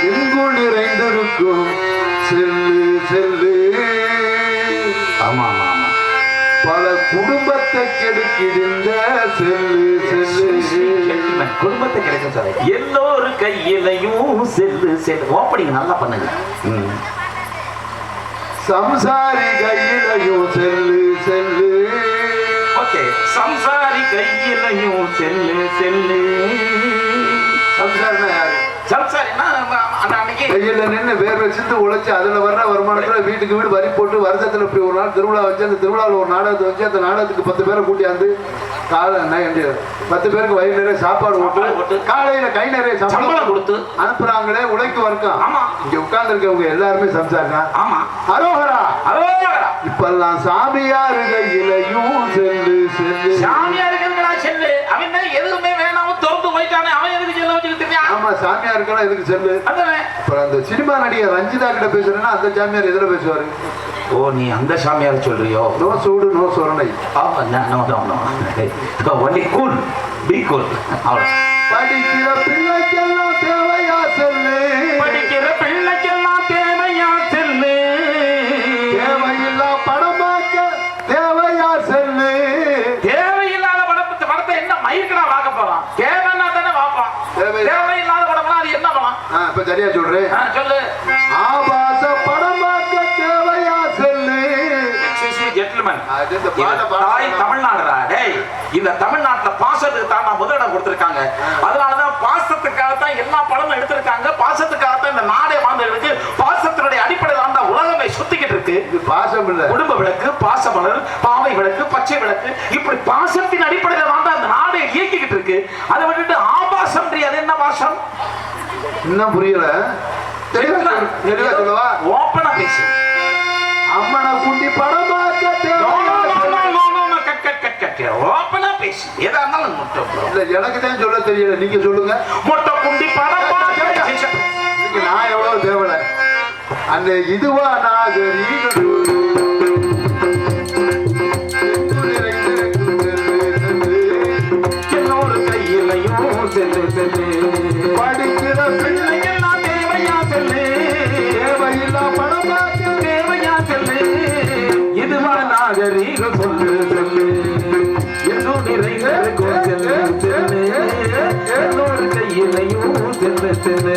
எங்குள் நிறைந்திருக்கும் cell cell. ஆமா ஆமா ஆமா. பல குடும்பத்தை கெடுக்கின்ற செல்லு செல்லு. குடும்பத்தை கிடைக்கும் சார். எல்லோரும் கையிலையும் செல்லு செல்லு. ஓப்பனிங் நல்லா பண்ணுங்க. சம்சாரி கையிலையும் செல்லு செல்லு. ஓகே. சம்சாரி கையிலையும் செல்லு செல்லு. சம்சாரினா யாரு? சம்சாரினா கையில நின்று வேர்வை சிந்து உழைச்சு அதுல வர்ற வருமானத்துல வீட்டுக்கு வீடு வரி போட்டு வருஷத்துல இப்படி ஒரு நாள் திருவிழா வச்சு அந்த திருவிழாவில் ஒரு நாடகத்தை வச்சு அந்த நாடகத்துக்கு 10 பேரை கூட்டியாந்து காலை 10 பேருக்கு வயிறு நிறைய சாப்பாடு போட்டு காலையில கை நிறைய சம்பளம் கொடுத்து அனுப்புறாங்களே உழைக்கு வர்க்கம். இங்க உட்கார்ந்து இருக்கவங்க எல்லாருமே சம்சாரினா. அரோகரா அரோகரா. இப்பெல்லாம் சாமியாரு கையிலையும் செல்லு செல்லு. சாமியார் செல்லு. அவன் எதுவுமே வேணாம தோந்து போயிட்டானே. அவன் எதுக்கு செல்ல வச்சுக்கிட்டு? ஆமா, சாமியாருக்கெல்லாம் எதுக்கு செல்லு? அப்புறம் அந்த சினிமா நடிகர் ரஞ்சிதா கிட்ட பேசுறேன்னா அந்த சாமியார் எதுல பேசுவாரு? ஓ, நீ அந்த சாமியார் சொல்றியோ? நோ சூடு நோ சொரணை. Only cool, be cool. படிக்கிற பிள்ளைக்கெல்லாம் தேவையா செல்லு. படிக்கிற பிள்ளைக்கெல்லாம் தேவையா செல்லு. தேவையில்லா படம் பார்க்க தேவையா செல்லு. தேவையில்லாத படத்தை என்ன மயிர்கடா பார்க்க போறான்? தேவைன்னா தானே பார்ப்பான். தேவையில்லாத படம்னா அது என்ன படம்? இப்ப சரியா சொல்றேன். சொல்லு. ஆபாச படம் பார்க்க தேவையா செல்லு. தமிழ்நாடுடா. டேய், இந்த தமிழ்நாட்டுல பாசத்துக்கு தான் முதலிடம் கொடுத்திருக்காங்க. அதனாலதான் பாசத்துக்காகத்தான் எல்லா படமும் எடுத்திருக்காங்க. பாசத்துக்காகத்தான் இந்த நாடே வாழ்ந்துருக்கு. பாசத்தினுடைய அடிப்படையில் தான் உலகமே சுத்திக்கிட்டு இருக்கு. பாசம் இல்ல, குடும்ப விளக்கு, பாசமலர், பாவை விளக்கு, பச்சை விளக்கு, இப்படி பாசத்தின் அடிப்படையில் தான் இந்த நாடே இயக்கிக்கிட்டு இருக்கு. அதை விட்டுட்டு ஆபாசம், அது என்ன பாசம்? இன்னும் புரியல. சொல்லவா? ஓப்பனா பேசு. அம்மனை குண்டி படம் பார்க்க ஓப்பனா பேசு. எதா இருந்தாலும் எனக்கு தான் சொல்ல தெரியல, நீங்க சொல்லுங்க. மொட்டை குண்டி படம் பார்க்க நான் எவ்வளவு தேவலை அந்த இதுவா நாகரீகம். என்னோட கையிலையும் செல்லு செல்லு. படிக்கிற பிள்ளைகள்லாம் தேவையா செல்லு. தேவையில்லா படம் பார்க்க தேவையா செல்லு. இதுவா நாகரீகம் சொல்லு சொல்லு. என்னோட செல்லு செல்லு. என்னோட கையிலையும் செல்லு செல்லு.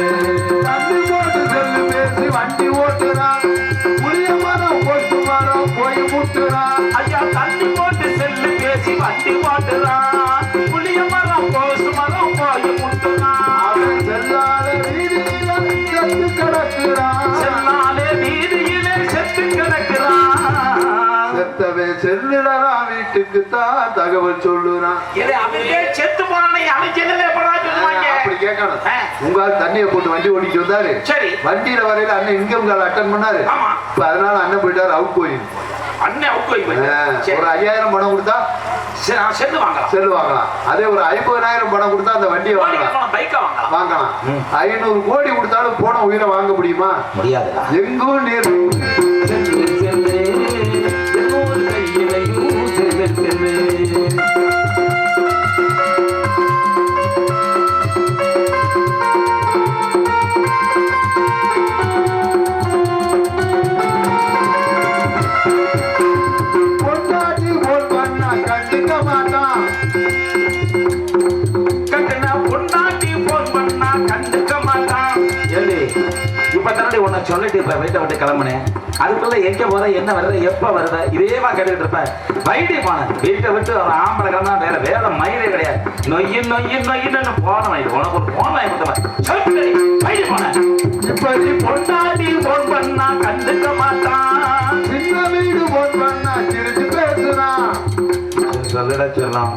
தண்ணி போட்டு செல்லு பேசி வண்டி ஓட்டுறான். புளிய மரம் பொட்டு மரம் போய் முட்டுறான். ஐயா, தண்ணி போட்டு செல்லு பேசி வண்டி ஓட்டுறான். புளிய மரம் போசு மரம் போய் முட்டுறான். அவன் செல்லாத வீதியில செத்து கிடக்குறான். செல்லாலே வீதியிலே செத்து கிடக்குறான். செத்தவே செல்லுடா வீட்டுக்கு தான் தகவல் சொல்லுறான். செத்து போனே அவன் செல்லுல அப்படி கேட்கணும். உங்க தண்ணியை போட்டு வண்டி ஓடிட்டு வந்தாரு. சரி, வண்டியில வரையில அண்ணன் இங்க உங்களை அட்டன் பண்ணாரு. இப்ப அதனால அண்ணன் போயிட்டாரு அவுட் கோயில். அண்ணன் அவுட் கோயில் ஒரு 5000 பணம் கொடுத்தா செல்லு வாங்கலாம். செல்லு வாங்கலாம். அதே ஒரு 50000 பணம் கொடுத்தா அந்த வண்டியை வாங்கலாம். வாங்கலாம். 500 கோடி கொடுத்தாலும் போன உயிரை வாங்க முடியுமா? முடியாது. எங்கும் நீர் பொண்டாட்டி போல் பண்ணா கண்டுக்க மாட்டான். கட்டுனா பொண்டாட்டி போன் பண்ணா கண்டுக்க மாட்டான். இப்ப தாண்டி உன்னை சொல்லிட்டு இப்ப வீட்டை விட்டு கிளம்புனேன். அதுக்குள்ள எங்க போற, என்ன வருது, எப்ப வருத, இதேவா கேட்டுட்டு இருப்பேன். வைத்தியமான வீட்டை விட்டு ஒரு ஆம்பளை கிளம்பா வேற வேலை மயிலே கிடையாது. நொய்யு நொய்யு நொய்யுன்னு போன வாங்கிட்டு உனக்கு ஒரு போன் வாங்கி கொடுத்தவன் வைத்தியமான. இப்ப நீ பொண்டாட்டி போன் பண்ணா கண்டுக்க மாட்டான். சின்ன வீடு போன் பண்ணா சிரிச்சு பேசுறான். சொல்லட சொல்லலாம்.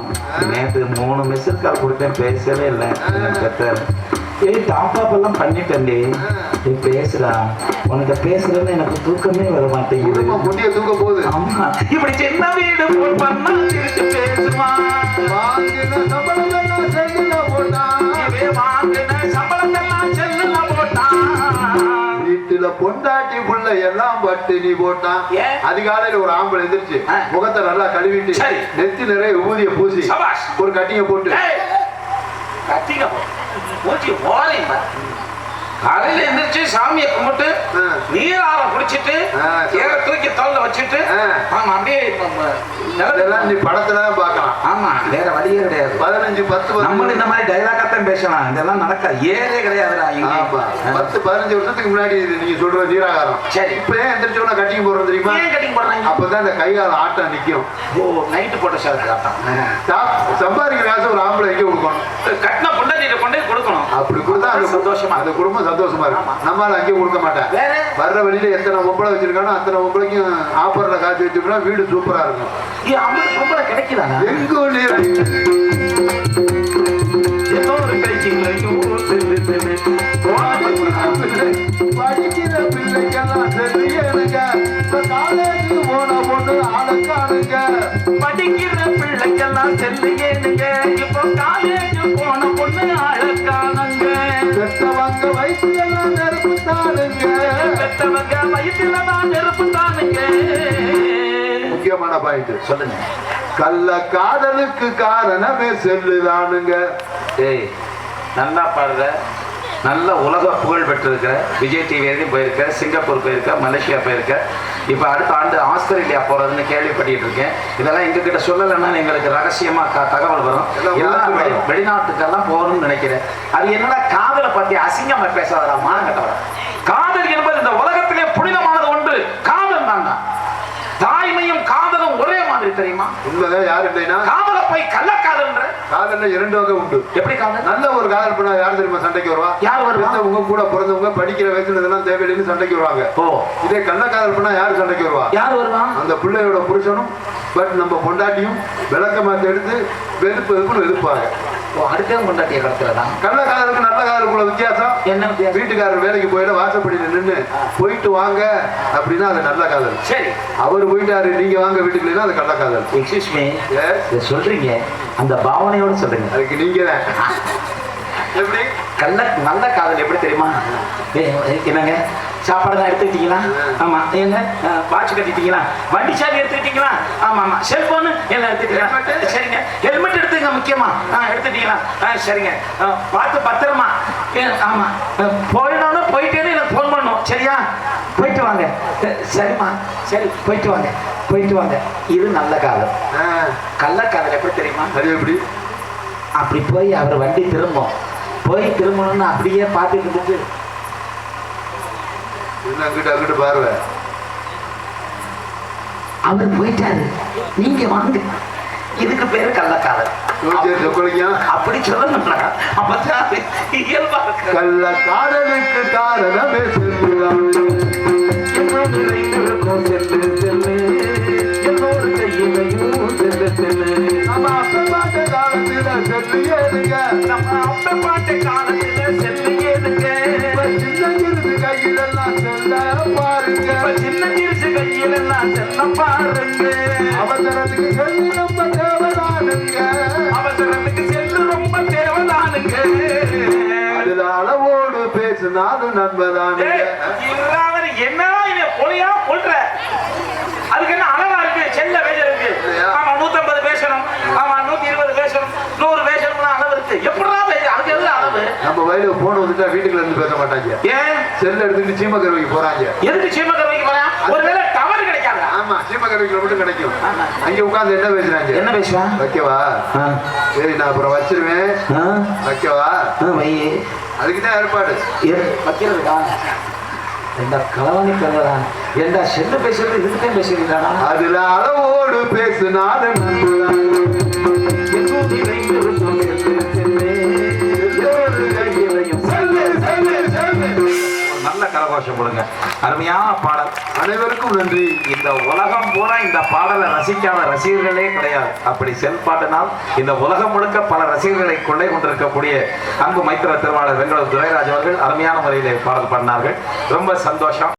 நேற்று 3 மிஸ்ஸில் கால் கொடுத்தேன், பேசவே இல்லை. ஏய், டாப்அப் எல்லாம் பண்ணிட்டேன்டி. நீ பேசுறா, உனக்கு பேசுறதுன்னு எனக்கு தூக்கமே வர மாட்டேங்குது. முட்டிய தூக்க போகுது. ஆமா, இப்படி சின்ன வீடு போன் பண்ணா சிரிச்சு பேசுவான். வாங்கின சம்பளம் செல்லுல போட்டான். வாங்கின சம்பளத்தெல்லாம் செல்லுல போட்டான். வீட்டுல பொண்டாட்டி புள்ள எல்லாம் பட்டினி போட்டான். அதிகாலையில ஒரு ஆம்பளை எந்திரிச்சு முகத்தை நல்லா கழுவிட்டு நெத்தி நிறைய விபூதிய பூசி ஒரு கட்டிங்க போட்டு காலையில எந்திரிச்சு சாமியை கும்பிட்டு ஆ. நீராரம் குடிச்சிட்டு ஆ, ஏற தூக்கி தோல்ல வச்சுட்டு ஆ. ஆமா அப்படியே இதெல்லாம் நீ படத்துல தான் பார்க்கலாம். ஆமா வேற வழியே கிடையாது. 15 10 நம்மளும் இந்த மாதிரி டைலாகத்தான் பேசலாம். இதெல்லாம் நடக்காது. ஏறே கிடையாதுடா இங்க. ஆமா 10 15 வருஷத்துக்கு முன்னாடி இது நீங்க சொல்ற நீராகாரம். சரி. இப்ப ஏன் எந்திரிச்சோன்னா கட்டிங் போடுறோம் தெரியுமா? ஏன் கட்டிங் போடுறாங்க? அப்பதான் இந்த கைகால ஆட்டம் நிக்கும். ஓ நைட்டு போட்ட ஷர்ட் காட்டம். சம்பாதிக்கிற காசு ஒரு ஆம்பளை எங்க கொடுக்கணும்? கட்டின பொண்டாட்டிட்ட கொண்டு போய் கொடுக்கணும். அப்படி கொடுத்தா அந்த சந்தோஷமா. அந்த குடும்பம் சந்தோஷமா ஆமா. இருக்கும். நம்மளால அங்கே கொடுக்க மாட்டேன். வேற வர்ற வழியில எத்தனை பொம்பளை வச்சிருக்கானோ அத்தனை பொம்பளைக்கும் ஆப்பர்ல காய்ச்சி வச்சோம்னா வீடு சூப்பரா இருக்கும். அம்மன் பொம்பளை கிடைக்குதானா? எங்கோ நீர் ஏதோ ஒரு கைச்சிங்களையும் படிக்கிற பிள்ளைக்கெல்லாம் தெரியணுங்க. காலேஜுக்கு போன பொண்ணு ஆளுக்கானுங்க. படிக்கிற பிள்ளைக்கெல்லாம் செல்லுங்க. இப்போ காலேஜ் போன பொண்ணு அழகானங்க. பெற்றவங்க வயசுலாம் நெருப்பு தானுங்க. பெற்றவங்க வயசுல தான் நெருப்பு தானுங்க. முக்கியமான பாயிண்ட் சொல்லுங்க. கள்ள காதலுக்கு காரணமே செல்லுதானுங்க. ஏய் நல்லா பாடுற, நல்ல உலக புகழ் பெற்றிருக்க, விஜய் டிவி வரைக்கும் போயிருக்க, சிங்கப்பூர் போயிருக்க, மலேசியா போயிருக்க, இப்போ அடுத்த ஆண்டு ஆஸ்திரேலியா போறதுன்னு கேள்விப்பட்டு இருக்கேன். இதெல்லாம் எங்ககிட்ட சொல்லலைன்னா எங்களுக்கு ரகசியமா தகவல் வரும். எல்லாம் வெளிநாட்டுக்கெல்லாம் போகணும்னு நினைக்கிறேன். அது என்னடா காதலை பத்தி அசிங்கமா பேசாதடா மானங்கட்டவர. காதல் என்பது இந்த உலகத்திலே புனிதமானது ஒன்று. காதல் தாங்க. தாய்மையும் காதலும் ஒரே மாதிரி தெரியுமா? உண்மைதான். யாரு இல்லைன்னா காதலை போய் கள்ளக்காதல்ன்ற. காதல்ல 2 வகை உண்டு. எப்படி காதல்? நல்ல ஒரு காதல் பண்ணா யார் தெரியுமா சண்டைக்கு வருவா? யார் வருவா? உங்க கூட பிறந்தவங்க படிக்கிற வயசுல இதெல்லாம் தேவையில்லைன்னு சண்டைக்கு வருவாங்க. ஓ இதே கள்ள காதல் பண்ணா யார் சண்டைக்கு வருவா? யார் வருவா? அந்த பிள்ளையோட புருஷனும் பட் நம்ம பொண்டாட்டியும் விளக்க மாத்த எடுத்து வெறுப்புன்னு வெறுப்பாங்க. ஓ அடுத்தவங்க கொண்டாட்டிய கடத்துறதா? கள்ள காதலுக்கு நல்ல காதலுக்குள்ள வித்தியாசம் என்ன வித்தியாசம்? வீட்டுக்காரர் வேலைக்கு போயிட வாசப்படியில நின்று போயிட்டு வாங்க அப்படின்னா அது நல்ல காதல். சரி அவர் போயிட்டாரு நீங்க வாங்க வீட்டுக்குள்ளா அது கள்ள காதல். Excuse me, Yes. இதை சொல்றீங்க அந்த பாவனையோட சொல்றீங்க. அதுக்கு நீங்க தான் எப்படி நல்ல காதல் எப்படி தெரியுமா? என்னங்க சாப்பாடு தான் எடுத்துக்கிட்டீங்களா? ஆமா. ஏங்க வாட்ச் கட்டிட்டீங்களா? வண்டி சாவி எடுத்துக்கிட்டீங்களா? ஆமா ஆமா. செல்போனு எல்லாம் எடுத்துக்கிட்டீங்களா? சரிங்க. ஹெல்மெட் எடுத்துங்க முக்கியமா. எடுத்துட்டீங்களா? சரிங்க. பார்த்து பத்திரமா. ஆமா. போயிடணும் போயிட்டேன்னு எனக்கு ஃபோன் பண்ணணும். சரியா? போயிட்டு வாங்க. சரிம்மா சரி போயிட்டு வாங்க போயிட்டு வாங்க. இது நல்ல காதல். கள்ளக்காதல் எப்படி தெரியுமா? அது எப்படி? அப்படி போய் அவர் வண்டி திரும்பும். போய் திரும்பணும்னு அப்படியே பார்த்துட்டு இருந்து அங்கிட்டு பாருவ அவர் போயிட்டாரு நீங்க வாங்க. இதுக்கு பேரு கள்ளக்காதல். அப்படி சொல்லணும்னா அப்பதான் இயல்பா இருக்கு. கள்ள காதலுக்கு காரணமே செல்லுதான். செல்லு செல்லு எல்லோரு கையிலையும் செல்லு செல்லு. நம்ம அப்ப பாட்ட காலத்துல செல்லு ஏதுங்க. நம்ம அப்ப பாட்டு காலத்துல செல்லு ஏதுங்க. சின்ன சிறுசு கையிலெல்லாம் செல்ல பாருங்க. சின்ன சிறுசு கையிலெல்லாம் செல்ல பாருங்க. அவசரத்துக்கு செல்லு ரொம்ப தேவைதானுங்க. அவசரத்துக்கு செல்லு ரொம்ப தேவைதானுங்க. அதுல அளவோடு பேசினாலும் நண்பதானுங்க. என்னடா இதை பொழியா கொள்ற? அதுக்கு என்ன அளவா இருக்கு? செல்ல வேலை இருக்கு. ஆமா 150 பேசணும். ஆமா 120 பேசணும். 100 பேசணும்னா அளவு இருக்கு. எப்படா அதுக்கு எதுல அளவு? நம்ம வயலுக்கு போன வந்துட்டா வீட்டுக்குள்ள இருந்து பேச மாட்டாங்க. ஏன் செல்ல எடுத்துட்டு சீமக்கருவிக்கு போறாங்க. எதுக்கு சீமக்கருவிக்கு போறா? ஒருவேளை டவர் கிடைக்காதா? ஆமா சீமக்கருவிக்கு மட்டும் கிடைக்கும். அங்க உட்கார்ந்து என்ன பேசுறாங்க? என்ன பேசுவா? வைக்கவா? சரி நான் அப்புறம் வச்சிருவேன். வைக்கவா? வை. அதுக்குதான் ஏற்பாடு. வைக்கிறதுக்கா? எந்த களவாணி பெறதா? எந்த செல்லு பேசுறது இதுக்குதான் பேசுறீங்களா? அதுல அளவோடு பேசினாலும் நல்ல கரகோஷம் கொடுங்க. அருமையான பாடல். அனைவருக்கும் நன்றி. இந்த உலகம் பூரா இந்த பாடலை ரசிக்காத ரசிகர்களே கிடையாது. அப்படி செல்பாட்டினால் இந்த உலகம் முழுக்க பல ரசிகர்களை கொள்ளை கொண்டிருக்கக்கூடிய அன்பு மைத்திர திருவாளர் வெங்கட துரைராஜ் அவர்கள் அருமையான முறையிலே பாடல் பண்ணார்கள். ரொம்ப சந்தோஷம்.